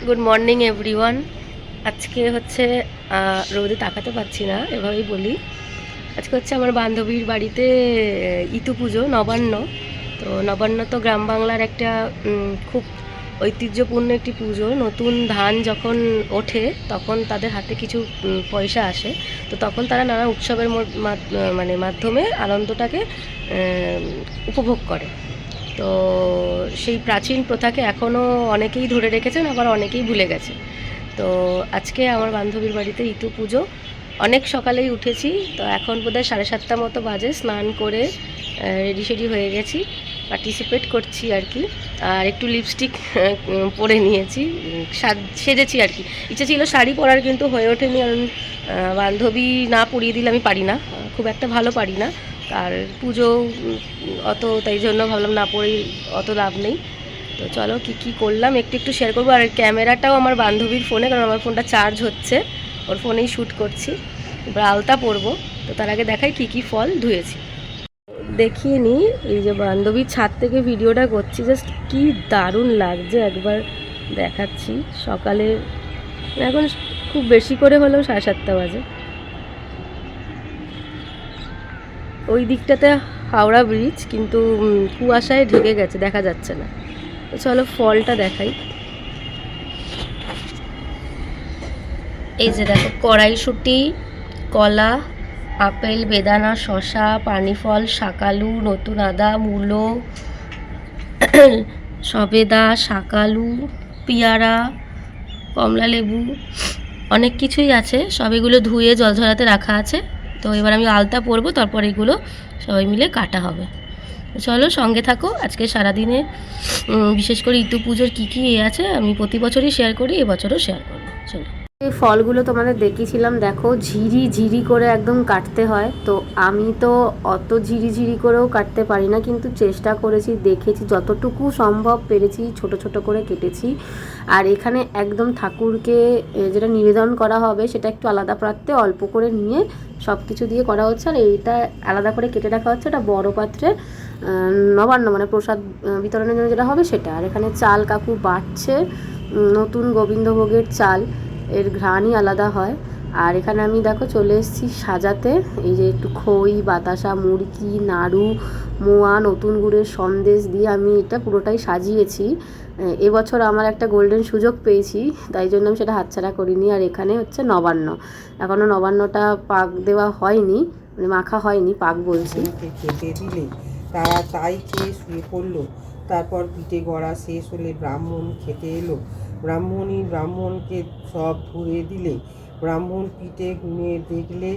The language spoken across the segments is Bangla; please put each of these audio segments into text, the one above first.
Good morning everyone. আজকে হচ্ছে রোদে তাকাতে পারছি না, এভাবেই বলি। আজকে হচ্ছে আমার বান্ধবীর বাড়িতে ইতু পুজো, নবান্ন। তো নবান্ন তো গ্রাম বাংলার একটা খুব ঐতিহ্যপূর্ণ একটি পুজো। নতুন ধান যখন ওঠে তখন তাদের হাতে কিছু পয়সা আসে। তো তখন তারা নানা উৎসবের মানে মাধ্যমে আনন্দটাকে উপভোগ করে। তো সেই প্রাচীন প্রথাকে এখনও অনেকেই ধরে রেখেছেন, আবার অনেকেই ভুলে গেছে। তো আজকে আমার বান্ধবীর বাড়িতে ইতু পুজো। অনেক সকালেই উঠেছি, তো এখন বোধহয় 7:30 মতো বাজে। স্নান করে রেডি সেডি হয়ে গেছি, পার্টিসিপেট করছি আর কি। আর একটু লিপস্টিক পরে নিয়েছি, সেজেছি আর কি। ইচ্ছে ছিল শাড়ি পরার, কিন্তু হয়ে ওঠেনি, কারণ বান্ধবী না পরিয়ে দিলে আমি পারি না, খুব একটা ভালো পারি না। আর পুজো অত, তাই জন্য ভাবলাম না পরেই অত লাভ নেই। তো চলো কি কি করলাম একটু একটু শেয়ার করবো। আর ক্যামেরাটাও আমার বান্ধবীর ফোনে, কারণ আমার ফোনটা চার্জ হচ্ছে, ওর ফোনেই শ্যুট করছি। এবার আলতা পরবো, তো তার আগে দেখাই কি কি ফল ধুয়েছি। দেখিয়ে নিই, এই যে বান্ধবীর ছাদ থেকে ভিডিওটা করছি, জাস্ট কি দারুণ লাগছে একবার দেখাচ্ছি। সকালে এখন খুব বেশি করে হলেও 7:30 বাজে। ওই দিকটাতে হাওড়া ব্রিজ, কিন্তু কুয়াশায় ঢেকে গেছে, দেখা যাচ্ছে না। তো চলো ফলটা দেখাই। এই যে দেখো, কড়াইশুঁটি, কলা, আপেল, বেদানা, শশা, পানিফল, শাকালু, নতুন আদা, মূলো, সবেদা, শাকালু, পেয়ারা, কমলা লেবু, অনেক কিছুই আছে। সব এগুলো ধুয়ে জল ঝরাতে রাখা আছে। তো এবার আমি আলতা পরবো, তারপর এগুলো সবাই মিলে কাটা হবে। চলো সঙ্গে থাকো। আজকে সারাদিনে বিশেষ করে ইতু পুজোর কী কী আছে আমি প্রতি বছরই শেয়ার করি, এবছরও শেয়ার করবো। চলো। এই ফলগুলো তোমাদের দেখিয়েছিলাম, দেখো ঝিরি ঝিরি করে একদম কাটতে হয়। তো আমি তো অত ঝিরি ঝিরি করেও কাটতে পারি না, কিন্তু চেষ্টা করেছি, দেখেছি, যতটুকু সম্ভব পেরেছি ছোট ছোট করে কেটেছি। আর এখানে একদম ঠাকুরকে যেটা নিবেদন করা হবে সেটা একটু আলাদা পাত্রে অল্প করে নিয়ে সব কিছু দিয়ে করা হচ্ছে। আর এইটা আলাদা করে কেটে রাখা হচ্ছে, এটা বড় পাত্রে নবান্ন মানে প্রসাদ বিতরণের জন্য যেটা হবে সেটা। আর এখানে চাল কাকু বাটছে, নতুন গোবিন্দভোগের চাল, এর ঘ্রাণই আলাদা হয়। আর এখানে আমি দেখো চলে এসেছি সাজাতে। এই যে একটু খই, বাতাসা, মুড়কি, নাড়ু, মোয়া, নতুন গুড়ের সন্দেশ দিয়ে আমি এটা পুরোটাই সাজিয়েছি। এবছর আমার একটা গোল্ডেন সুযোগ পেয়েছি, তাই জন্য আমি সেটা হাতছাড়া করিনি। আর এখানে হচ্ছে নবান্ন, এখনও নবান্নটা পাক দেওয়া হয়নি, মানে মাখা হয়নি, পাক বলছি। খেতে দিলে তারা তাই খেয়ে শুয়ে পড়লো। তারপর পিঠে গড়া শেষ হলে ব্রাহ্মণ খেতে এলো। ব্রাহ্মণকে সব ধরে দিলে। ব্রাহ্মণ পিঠে গুনে দেখলে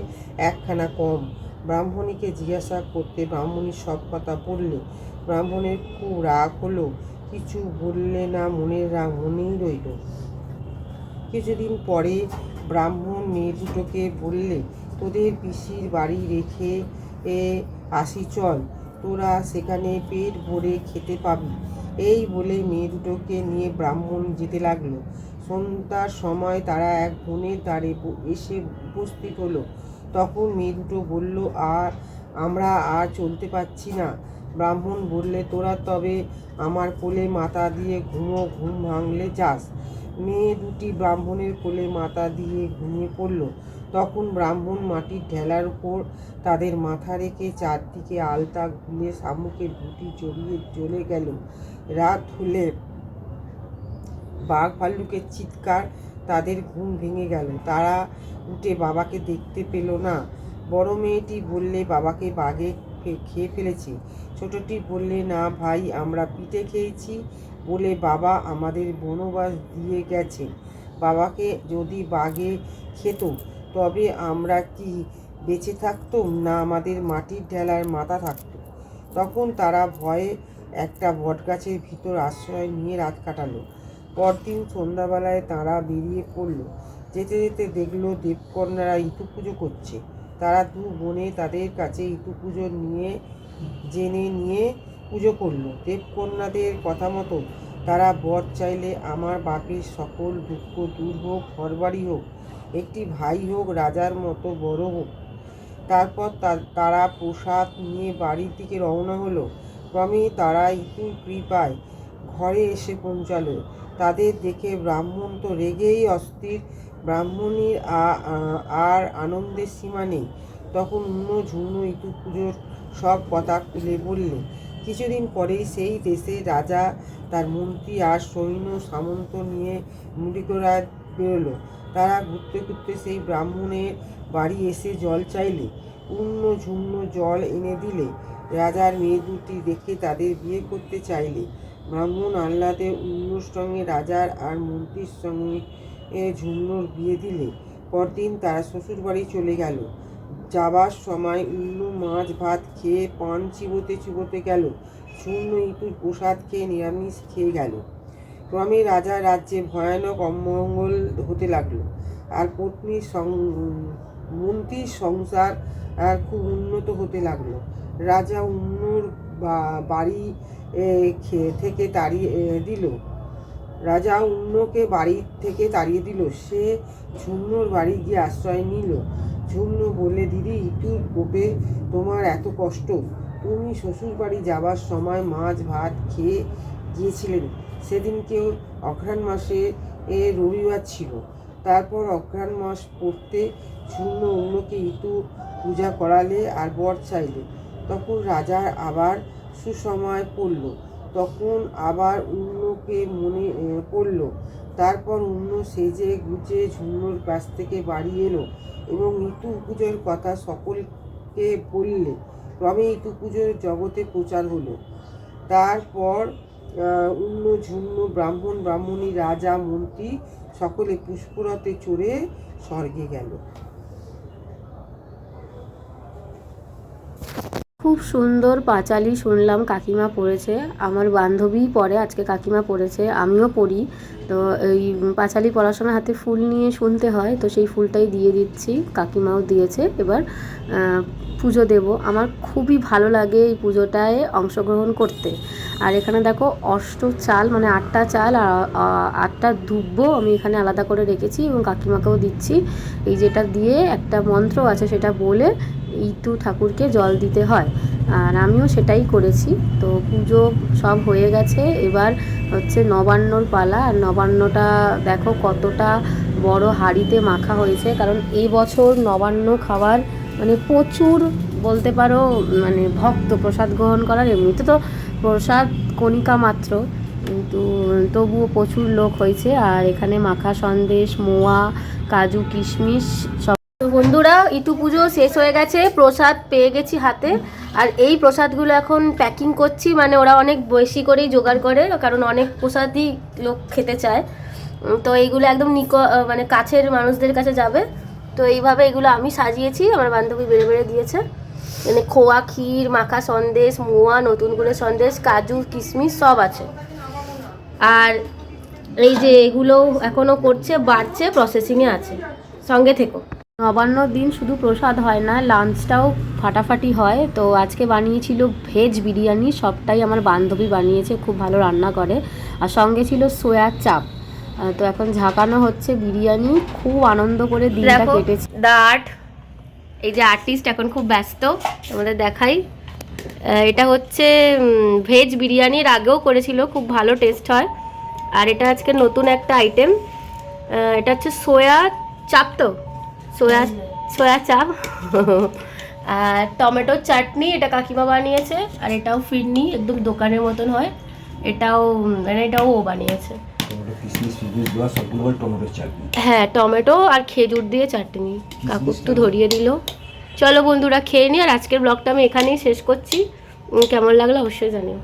একখানা কম। ব্রাহ্মণীকে জিজ্ঞাসা করতে ব্রাহ্মণী সব কথা বললে। ব্রাহ্মণের খুব রাগ হলো, কিছু বললে না, মনের রাগ মনেই রইল। কিছুদিন পরে ব্রাহ্মণ মেয়ে দুটোকে বললে, তোদের পিসির বাড়ি রেখে আসি চল, তোরা সেখানে পেট ভরে খেতে পাবি। এই বলে মেয়ে দুটোকে নিয়ে ব্রাহ্মণ যেতে লাগলো। সন্ধ্যার সময় তারা এক বনের দ্বারে এসে উপস্থিত হলো। তখন মেয়ে দুটো বলল, আমরা আর চলতে পারছি না। ব্রাহ্মণ বললে, তোরা তবে আমার কোলে মাথা দিয়ে ঘুমো, ঘুম ভাঙলে যাস। মেয়ে দুটি ব্রাহ্মণের কোলে মাথা দিয়ে ঘুমিয়ে পড়ল। তখন ব্রাহ্মণ মাটির ঢেলার উপর তাদের মাথা রেখে চারদিকে আলতা গুলে শামুকের বুটি জড়িয়ে চলে গেল। রাত হলে বাঘ ভাল্লুকের চিৎকার, তাদের ঘুম ভেঙে গেল। তারা উঠে বাবাকে দেখতে পেল না। বড় মেয়েটি বললে, বাবাকে বাঘে খেয়ে ফেলেছে। ছোটটি বললে, না ভাই, আমরা পিঠে খেয়েছি বলে বাবা আমাদের বনবাস দিয়ে গেছে। বাবাকে যদি বাঘে খেত তবে আমরা কি বেঁচে থাকতুম, না আমাদের মাটির ঢেলার মাথা থাকতো। তখন তারা ভয়ে একটা বটগাছের ভিতর আশ্রয় নিয়ে রাত কাটালো। পরদিন সন্ধ্যাবেলায় তারা বেরিয়ে পড়ল। যেতে যেতে দেখলো দেবকন্যারা ইতু পুজো করছে। তারা দু বোনে তাদের কাছে ইতু পুজো জেনে নিয়ে পুজো করলো। দেবকন্যাদের কথা মতো তারা বর চাইলে, আমার বাপের সকল দুঃখ দূর হোক, ঘরবাড়ি হোক, একটি ভাই হোক, রাজার মতো বড় হোক। তারপর তারা প্রসাদ নিয়ে বাড়ির দিকে রওনা হলো। ক্রমে তারা ইতুর কৃপায় ঘরে এসে পৌঁছালো। তাদের দেখে ব্রাহ্মণ তো রেগেই অস্থির। ব্রাহ্মণীর আর আনন্দের সীমা নেই। তখন ঝুন্য ইতু পুজোর সব কথা খুলে বললে। কিছুদিন পরেই সেই দেশের রাজা তার মন্ত্রী আর সৈন্য সামন্ত নিয়ে মুড়িগোড়া বেরোলো। তারা ঘুরতে ঘুরতে সেই ব্রাহ্মণের বাড়ি এসে জল চাইলে। ঝুন্য জল এনে দিলে। রাজার মেয়ে দুটি দেখে তাদের বিয়ে করতে চাইলে। ব্রাহ্মণ আহ্লাদে উন্নর সঙ্গে রাজার আর মন্ত্রীর সঙ্গে ঝুন্নর বিয়ে দিলে। পরদিন তারা শ্বশুরবাড়ি চলে গেল। যাবার সময় মাছ ভাত খেয়ে পান চিবোতে চিবোতে গেল। ঝুন্য ইতুর প্রসাদ খেয়ে নিরামিষ খেয়ে গেল। ক্রমে রাজার রাজ্যে ভয়ানক অমঙ্গল হতে লাগলো। আর মন্ত্রীর সংসার খুব উন্নত হতে লাগলো। রাজা বাড়ি থেকে তাড়িয়ে দিল। বাড়ি থেকে তাড়িয়ে দিল। সে ঝুন্নর বাড়ি গিয়ে আশ্রয় নিল। ঝুন্য বললে, দিদি, ইতুর কোপে তোমার এত কষ্ট? তুমি শ্বশুর বাড়ি যাবার সময় মাছ ভাত খেয়ে গিয়েছিলেন। সেদিনকেও অঘ্রাণ মাসে রবিবার ছিল। তারপর অঘ্রাণ মাস পড়তে ঝুন্য অন্যকে ইতু পূজা করালে আর বর চাইলে। তখন রাজার আবার সুসময় পড়ল। তখন আবার অন্যকে মনে পড়ল। তারপর অন্য সেজে গুজে ঝুন্নর কাছ থেকে বাড়ি এলো এবং ইতু পুজোর কথা সকলকে বললে। ক্রমে ইতু পুজোর জগতে প্রচার হলো। তারপর ঝুন্য ব্রাহ্মণ ব্রাহ্মণী রাজা মন্ত্রী সকলে পুষ্পরথে চড়ে স্বর্গে গেল। খুব সুন্দর পাঁচালি শুনলাম কাকিমা পড়েছে, আমার বান্ধবী পড়ে, আজকে কাকিমা পড়েছে, আমিও পড়ি। তো এই পাঁচালি পড়ার সময় হাতে ফুল নিয়ে শুনতে হয়, তো সেই ফুলটাই দিয়ে দিচ্ছি, কাকিমাও দিয়েছে। এবার পুজো দেব। আমার খুবই ভালো লাগে এই পুজোটায় অংশগ্রহণ করতে। আর এখানে দেখো চাল, মানে 8টা চাল আর 8টা দুব্বো আমি এখানে আলাদা করে রেখেছি এবং কাকিমাকেও দিচ্ছি। এই যেটা দিয়ে একটা মন্ত্র আছে সেটা বলে ইতু ঠাকুরকে জল দিতে হয়, আর আমিও সেটাই করেছি। তো পুজো সব হয়ে গেছে, এবার হচ্ছে নবান্নর পালা। আর নবান্নটা দেখো কতটা বড় হাঁড়িতে মাখা হয়েছে, কারণ এই বছর নবান্ন খাবার মানে প্রচুর বলতে পারো, মানে ভক্ত প্রসাদ গ্রহণ করার। এমনিতে তো প্রসাদ কণিকা মাত্র, কিন্তু তবুও প্রচুর লোক হয়েছে। আর এখানে মাখা সন্দেশ, মোয়া, কাজু, কিশমিশ সব। তো বন্ধুরা, ইতু পুজো শেষ হয়ে গেছে, প্রসাদ পেয়ে গেছি হাতে। আর এই প্রসাদগুলো এখন প্যাকিং করছি, মানে ওরা অনেক বেশি করেই জোগাড় করে, কারণ অনেক প্রসাদই লোক খেতে চায়। তো এইগুলো একদম মানে কাছের মানুষদের কাছে যাবে। তো এইভাবে এগুলো আমি সাজিয়েছি, আমার বান্ধবী বেড়ে বেড়ে দিয়েছে। মানে খোয়া ক্ষীর, মাখা সন্দেশ, মোয়া, নতুন গুড়ের সন্দেশ, কাজু, কিশমিশ সব আছে। আর এই যে এগুলো এখনও করছে, বাড়ছে, প্রসেসিংয়ে আছে, সঙ্গে থেকো। নবান্নর দিন শুধু প্রসাদ হয় না, লাঞ্চটাও ফাটাফাটি হয়। তো আজকে বানিয়েছিল ভেজ বিরিয়ানি, সবটাই আমার বান্ধবী বানিয়েছে, খুব ভালো রান্না করে। আর সঙ্গে ছিল সোয়া চাপ। তো এখন ঝাঁকানো হচ্ছে বিরিয়ানি, খুব আনন্দ করে দিনটা কেটেছে। এই যে আর্টিস্ট এখন খুব ব্যস্ত, আমাদের দেখাই। এটা হচ্ছে ভেজ বিরিয়ানির আগেও করেছিল, খুব ভালো টেস্ট হয়। আর এটা আজকে নতুন একটা আইটেম, এটা হচ্ছে সোয়া চাপ। তো সোয়া চাপ আর টমেটোর চাটনি, এটা কাকিমা বানিয়েছে। আর এটাও ফিরনি, একদম দোকানের মতন হয়। এটাও ও বানিয়েছে। হ্যাঁ, টমেটো আর খেজুর দিয়ে চাটনি, কাকু একটু ধরিয়ে দিল। চলো বন্ধুরা, খেয়ে নি। আর আজকের ব্লগটা আমি এখানেই শেষ করছি। কেমন লাগলো অবশ্যই জানিও।